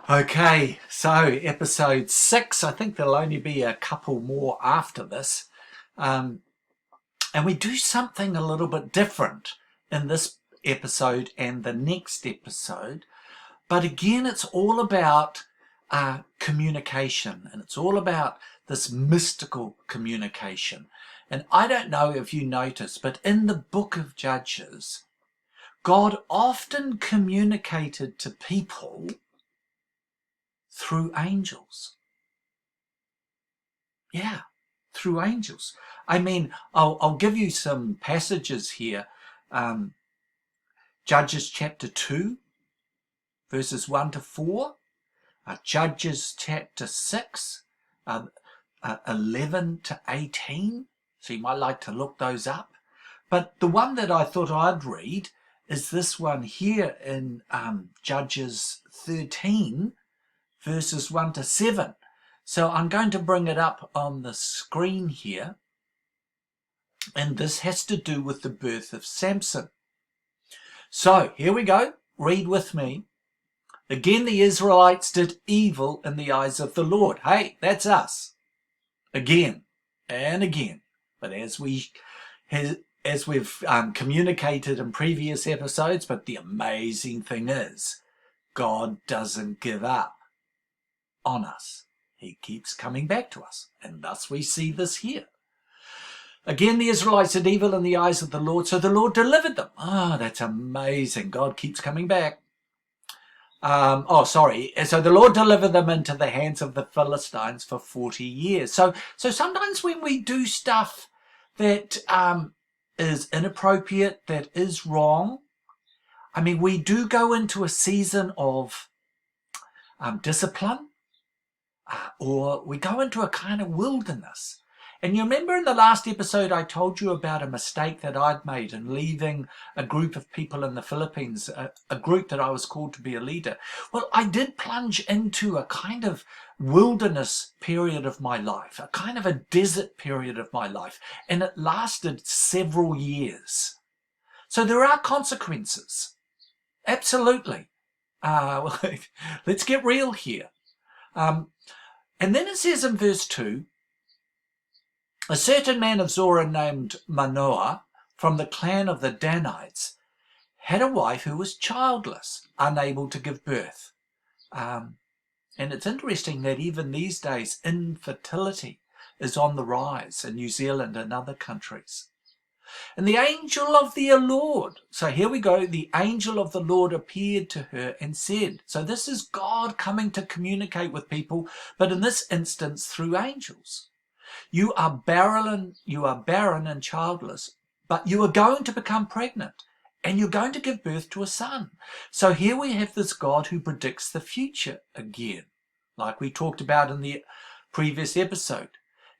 Okay, so episode 6, I think there'll only be a couple more after this. And we do something a little bit different in this episode and the next episode. But again, it's all about communication, and it's all about this mystical communication. And I don't know if you notice, but in the book of Judges, God often communicated to people through angels. Yeah, through angels. I mean, I'll give you some passages here. Judges chapter 2, verses 1 to 4. Judges chapter 6, 11 to 18. So you might like to look those up. But the one that I thought I'd read is this one here in Judges 13, verses 1 to 7. So I'm going to bring it up on the screen here. And this has to do with the birth of Samson. So here we go. Read with me. Again, the Israelites did evil in the eyes of the Lord. Hey, that's us. Again and again. But as we've communicated in previous episodes, but the amazing thing is, God doesn't give up on us. He keeps coming back to us. And thus we see this here. Again, the Israelites did evil in the eyes of the Lord, so the Lord delivered them. That's amazing. God keeps coming back. So the Lord delivered them into the hands of the Philistines for 40 years. So sometimes when we do stuff that is inappropriate, that is wrong, I mean, we do go into a season of discipline, or we go into a kind of wilderness. And you remember in the last episode I told you about a mistake that I'd made in leaving a group of people in the Philippines, a group that I was called to be a leader. Well, I did plunge into a kind of wilderness period of my life, a kind of a desert period of my life, and it lasted several years. So there are consequences. Absolutely. Let's get real here. And then it says in verse 2, a certain man of Zorah named Manoah from the clan of the Danites had a wife who was childless, unable to give birth. And it's interesting that even these days infertility is on the rise in New Zealand and other countries. And the angel of the Lord, so here we go, the angel of the Lord appeared to her and said, so this is God coming to communicate with people, but in this instance through angels. You are barren and childless, but you are going to become pregnant and you're going to give birth to a son. So here we have this God who predicts the future again, like we talked about in the previous episode.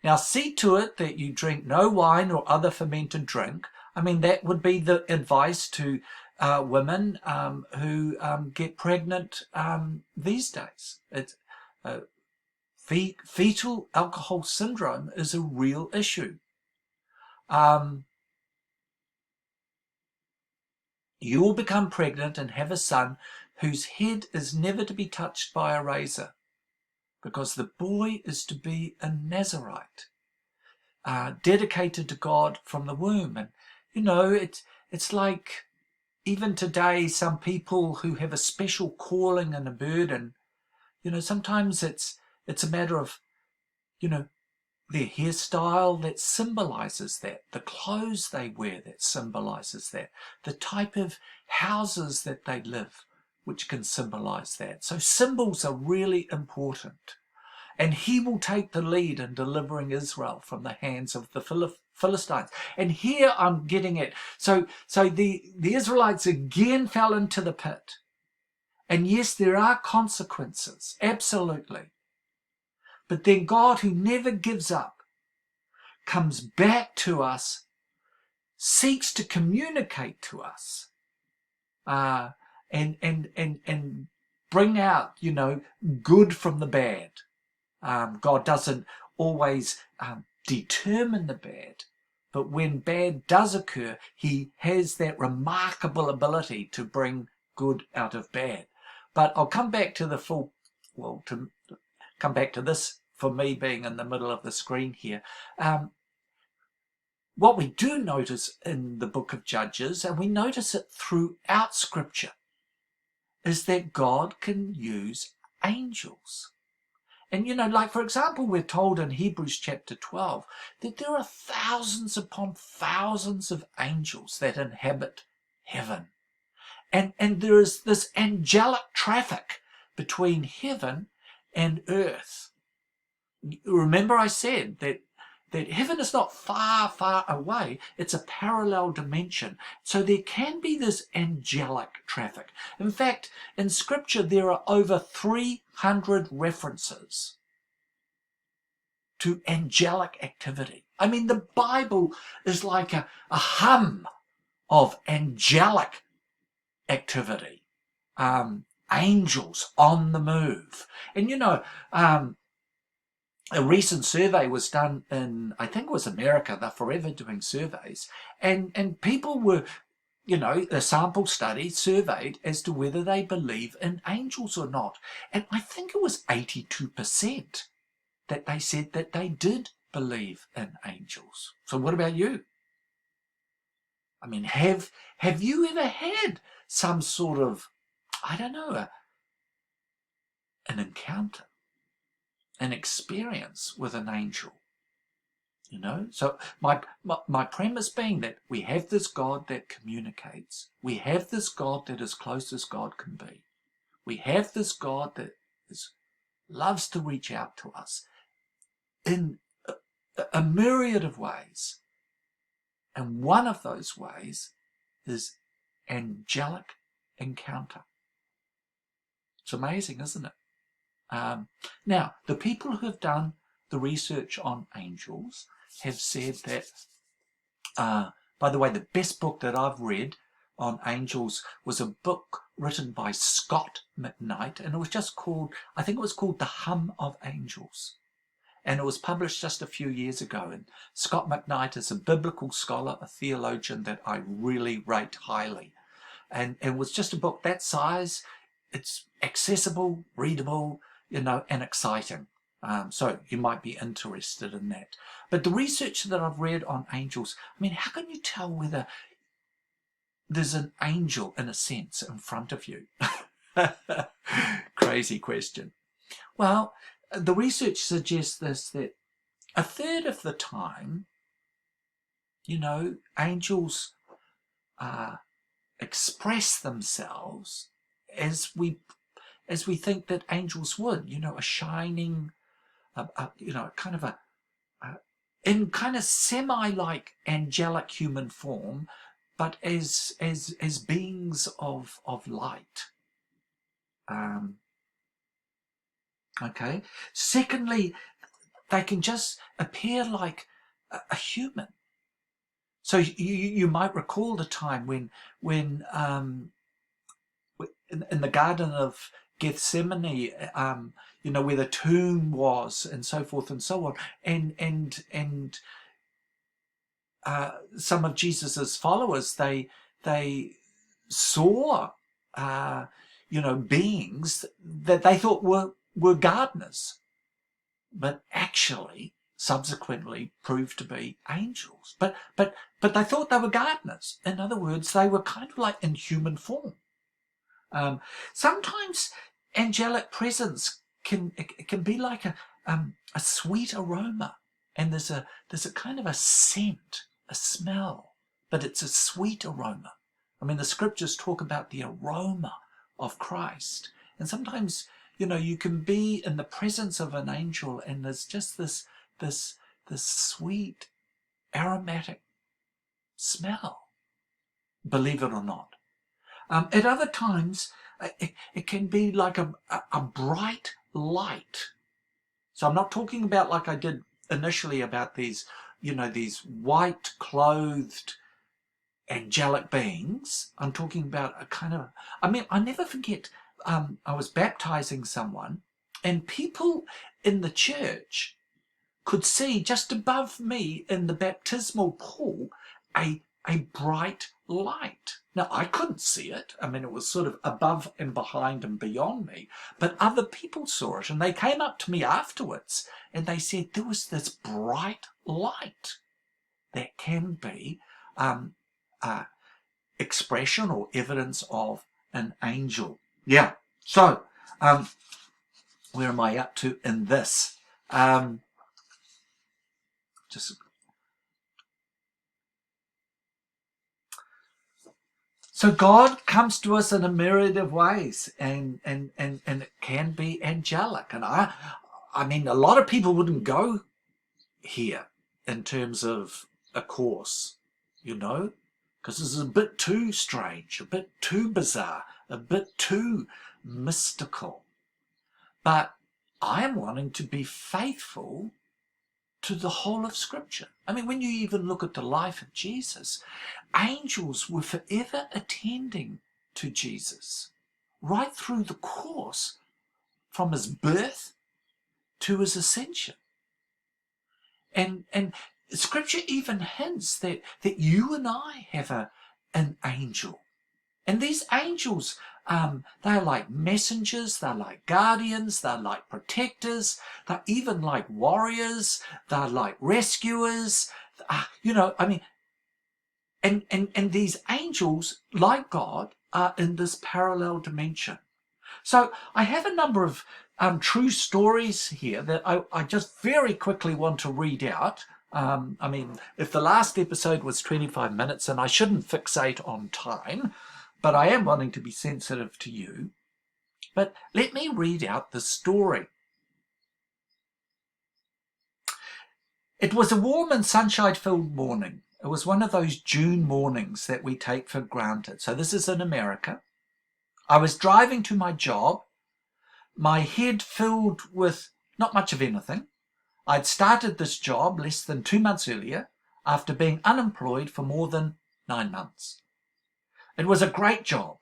Now see to it that you drink no wine or other fermented drink. I mean, that would be the advice to women who get pregnant these days. It's fetal alcohol syndrome is a real issue. You will become pregnant and have a son whose head is never to be touched by a razor, because the boy is to be a Nazarite, dedicated to God from the womb. And, you know, it's like even today, some people who have a special calling and a burden, you know, sometimes it's a matter of, you know, their hairstyle that symbolizes that, the clothes they wear that symbolizes that, the type of houses that they live, which can symbolize that. So symbols are really important. And he will take the lead in delivering Israel from the hands of the Philistines. And here I'm getting it. So the Israelites again fell into the pit. And yes, there are consequences, absolutely. But then God, who never gives up, comes back to us, seeks to communicate to us, and bring out, you know, good from the bad. God doesn't always determine the bad, but when bad does occur, he has that remarkable ability to bring good out of bad. But I'll come back to the full well, to come back to this, for me being in the middle of the screen here, what we do notice in the book of Judges, and we notice it throughout Scripture, is that God can use angels. And, like, for example, we're told in Hebrews chapter 12 that there are thousands upon thousands of angels that inhabit heaven. And there is this angelic traffic between heaven and earth. Remember I said that heaven is not far, far away. It's a parallel dimension. So there can be this angelic traffic. In fact, in Scripture, there are over 300 references to angelic activity. I mean, the Bible is like a hum of angelic activity. Angels on the move. And, a recent survey was done in, I think it was America. They're forever doing surveys. And people were, a sample study surveyed as to whether they believe in angels or not. And I think it was 82% that they said that they did believe in angels. So what about you? I mean, have you ever had some sort of, I don't know, an encounter, an experience with an angel? So my premise being that we have this God that communicates. We have this God that is close as God can be. We have this God that loves to reach out to us in a myriad of ways. And one of those ways is angelic encounter. It's amazing, isn't it? Now, the people who have done the research on angels have said that, by the way, the best book that I've read on angels was a book written by Scott McKnight, and it was just called, I think it was called The Hum of Angels. And it was published just a few years ago. And Scott McKnight is a biblical scholar, a theologian that I really rate highly. And it was just a book that size. It's accessible, readable, and exciting. So you might be interested in that. But the research that I've read on angels, I mean, how can you tell whether there's an angel, in a sense, in front of you? Crazy question. Well, the research suggests this, that a third of the time, angels express themselves as we think that angels would, a shining, kind of in kind of semi-like angelic human form, but as beings of light. Okay. Secondly, they can just appear like a human. So you might recall the time when in the Garden of Gethsemane, where the tomb was, and so forth and so on, and some of Jesus's followers, they saw beings that they thought were gardeners, but actually subsequently proved to be angels. But they thought they were gardeners. In other words, they were kind of like in human form. Sometimes angelic presence can be like a sweet aroma, and there's a kind of a scent, a smell, but it's a sweet aroma. I mean, the scriptures talk about the aroma of Christ, and sometimes you can be in the presence of an angel, and there's just this sweet aromatic smell, believe it or not. At other times, it can be like a bright light. So I'm not talking about, like I did initially, about these, these white clothed angelic beings. I'm talking about a kind of, I never forget, I was baptizing someone, and people in the church could see just above me in the baptismal pool a a bright light. Now, I couldn't see it. I mean, it was sort of above and behind and beyond me, but other people saw it, and they came up to me afterwards and they said there was this bright light that can be expression or evidence of an angel. Yeah. So, where am I up to in this? So God comes to us in a myriad of ways, and it can be angelic. And I mean, a lot of people wouldn't go here in terms of a course, because this is a bit too strange, a bit too bizarre, a bit too mystical. But I am wanting to be faithful to the whole of Scripture. I mean, when you even look at the life of Jesus, angels were forever attending to Jesus, right through the course, from his birth to his ascension. And Scripture even hints that you and I have an angel. And these angels, they're like messengers, they're like guardians, they're like protectors, they're even like warriors, they're like rescuers. And these angels, like God, are in this parallel dimension. So I have a number of true stories here that I just very quickly want to read out. I mean, if the last episode was 25 minutes, and I shouldn't fixate on time, but I am wanting to be sensitive to you. But let me read out the story. It was a warm and sunshine-filled morning. It was one of those June mornings that we take for granted. So this is in America. I was driving to my job, my head filled with not much of anything. I'd started this job less than 2 months earlier, after being unemployed for more than 9 months. It was a great job,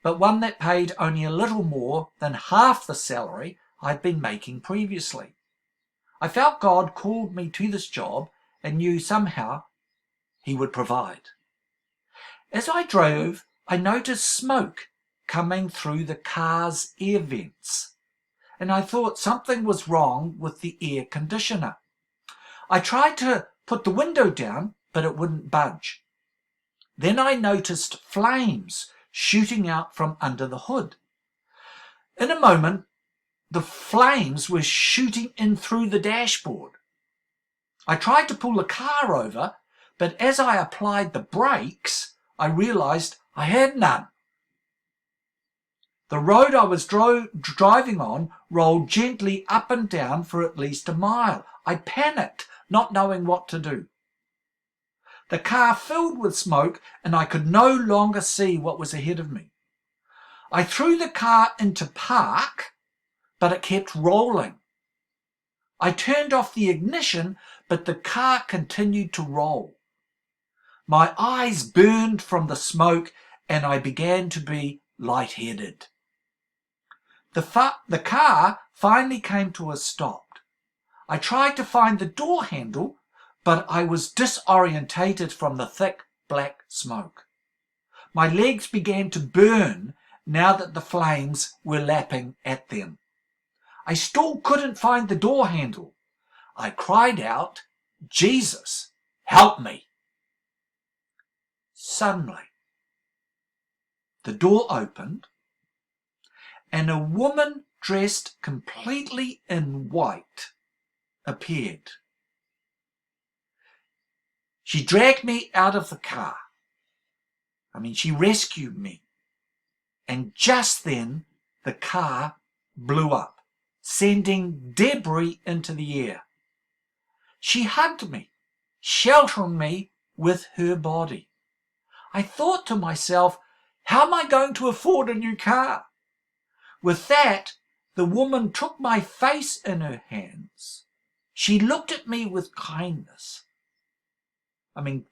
but one that paid only a little more than half the salary I'd been making previously. I felt God called me to this job and knew somehow he would provide. As I drove, I noticed smoke coming through the car's air vents, and I thought something was wrong with the air conditioner. I tried to put the window down, but it wouldn't budge. Then I noticed flames shooting out from under the hood. In a moment, the flames were shooting in through the dashboard. I tried to pull the car over, but as I applied the brakes, I realized I had none. The road I was driving on rolled gently up and down for at least a mile. I panicked, not knowing what to do. The car filled with smoke, and I could no longer see what was ahead of me. I threw the car into park, but it kept rolling. I turned off the ignition, but the car continued to roll. My eyes burned from the smoke, and I began to be lightheaded. The car finally came to a stop. I tried to find the door handle, but I was disorientated from the thick black smoke. My legs began to burn now that the flames were lapping at them. I still couldn't find the door handle. I cried out, "Jesus, help me!" Suddenly, the door opened, and a woman dressed completely in white appeared. She dragged me out of the car. She rescued me. And just then, the car blew up, sending debris into the air. She hugged me, sheltering me with her body. I thought to myself, how am I going to afford a new car? With that, the woman took my face in her hands. She looked at me with kindness.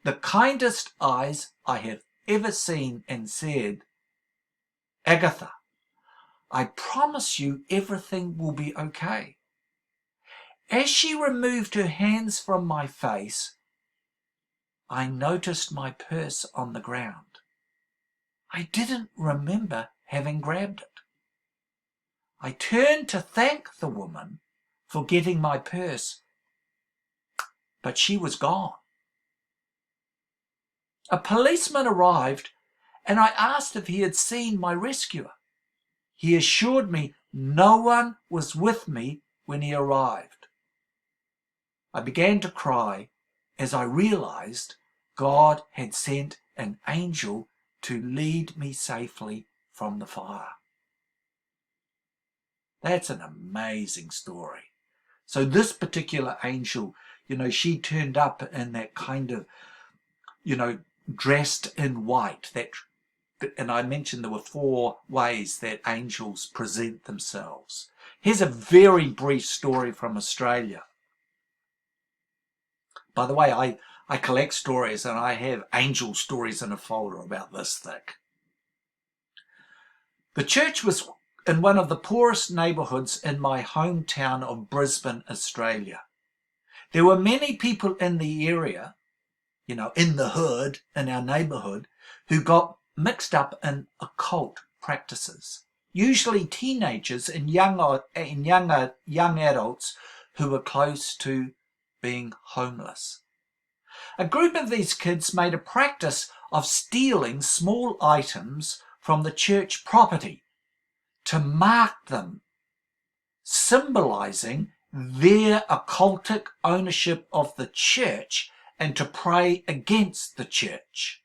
The kindest eyes I have ever seen, and said, "Agatha, I promise you everything will be okay." As she removed her hands from my face, I noticed my purse on the ground. I didn't remember having grabbed it. I turned to thank the woman for getting my purse, but she was gone. A policeman arrived and I asked if he had seen my rescuer. He assured me no one was with me when he arrived. I began to cry as I realized God had sent an angel to lead me safely from the fire. That's an amazing story. So this particular angel, she turned up in that kind of, dressed in white. And I mentioned there were 4 ways that angels present themselves. Here's a very brief story from Australia. By the way, I collect stories and I have angel stories in a folder about this thick. The church was in one of the poorest neighbourhoods in my hometown of Brisbane, Australia. There were many people in the area, in the hood, in our neighbourhood, who got mixed up in occult practices. Usually teenagers and young adults who were close to being homeless. A group of these kids made a practice of stealing small items from the church property to mark them, symbolizing their occultic ownership of the church and to pray against the church.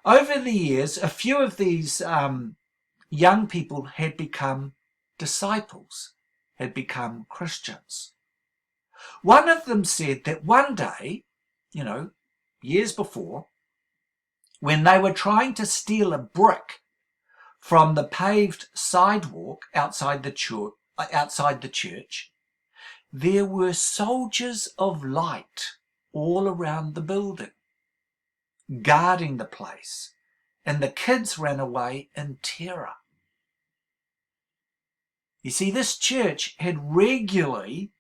Over the years, a few of these young people had become disciples, had become Christians. One of them said that one day, years before, when they were trying to steal a brick from the paved sidewalk outside the church, there were soldiers of light all around the building, guarding the place, and the kids ran away in terror. You see, this church had regularly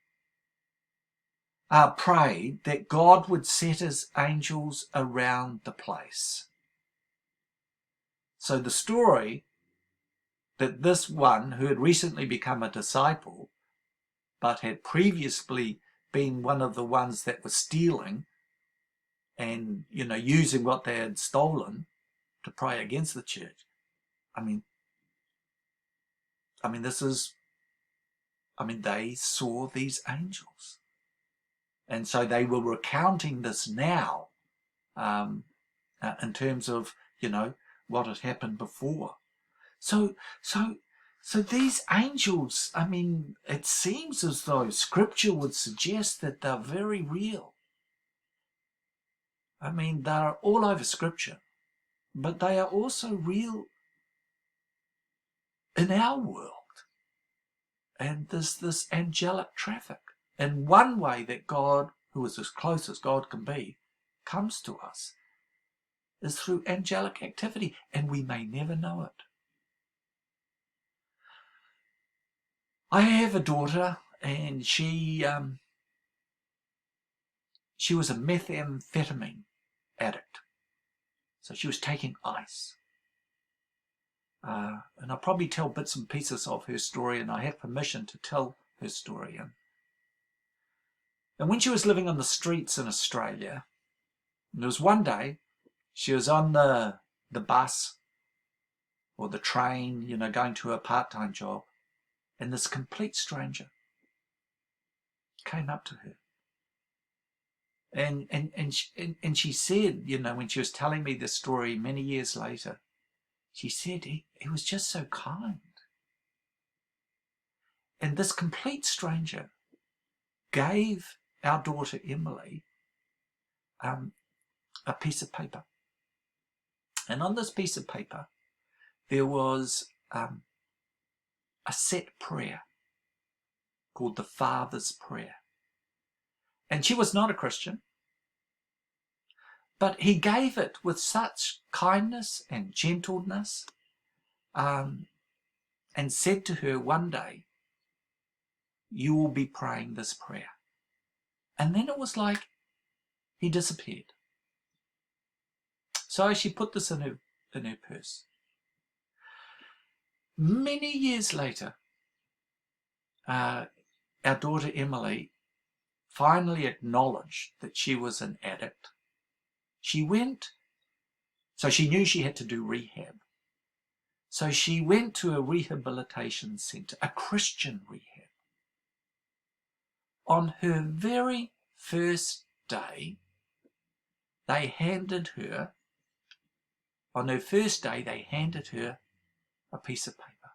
prayed that God would set his angels around the place. So the story that this one who had recently become a disciple but had previously been one of the ones that was stealing and, using what they had stolen to pray against the church. They saw these angels. And so they were recounting this now in terms of, what had happened before. So these angels, it seems as though Scripture would suggest that they're very real. They're all over Scripture, but they are also real in our world. And there's this angelic traffic. And one way that God, who is as close as God can be, comes to us is through angelic activity, and we may never know it. I have a daughter, and she was a methamphetamine addict. So she was taking ice. And I'll probably tell bits and pieces of her story, and I have permission to tell her story. And when she was living on the streets in Australia, there was one day she was on the bus or the train, going to her part-time job, and this complete stranger came up to her. And she said, when she was telling me this story many years later, she said he was just so kind. And this complete stranger gave our daughter Emily a piece of paper. And on this piece of paper, there was a set prayer called the Father's Prayer. And she was not a Christian, but he gave it with such kindness and gentleness, and said to her one day, you will be praying this prayer. And then it was like He disappeared. So she put this in her purse. Many years later, our daughter Emily finally acknowledged that she was an addict. She went, so she knew she had to do rehab. So she went to a rehabilitation centre, a Christian rehab. On her very first day, they handed her a piece of paper.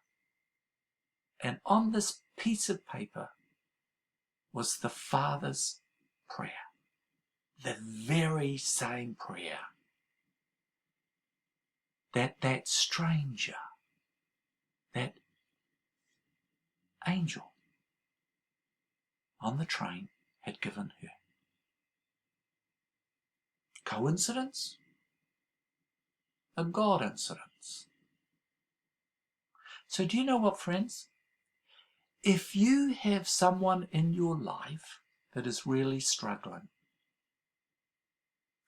And on this piece of paper was the Father's prayer, the very same prayer that stranger, that angel on the train had given her. Coincidence? A God incidence. So do you know what, friends? If you have someone in your life that is really struggling,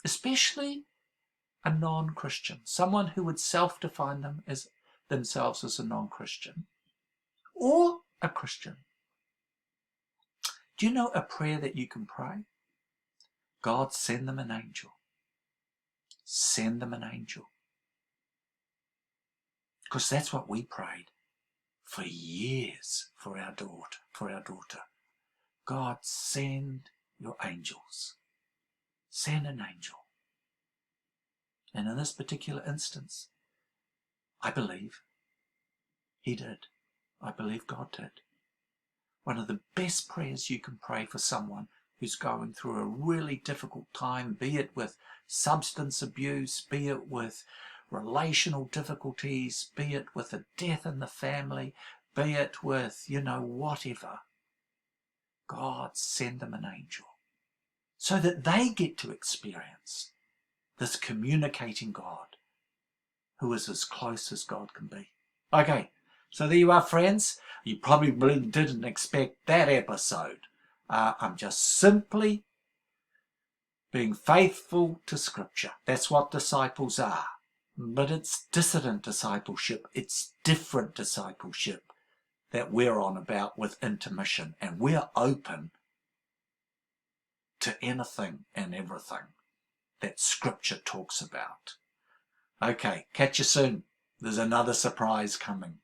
especially a non-Christian, someone who would self-define themselves as a non-Christian, or a Christian, do you know a prayer that you can pray? God, send them an angel. Send them an angel. Because that's what we prayed for years for our daughter. God, send your angels. Send an angel. And in this particular instance, I believe he did. I believe God did. One of the best prayers you can pray for someone who's going through a really difficult time, be it with substance abuse, be it with relational difficulties, be it with a death in the family, be it with, whatever. God, send them an angel so that they get to experience this communicating God who is as close as God can be. Okay, so there you are, friends. You probably didn't expect that episode. I'm just simply being faithful to Scripture. That's what disciples are. But it's dissident discipleship. It's different discipleship that we're on about with intermission. And we're open to anything and everything that Scripture talks about. Okay, catch you soon. There's another surprise coming.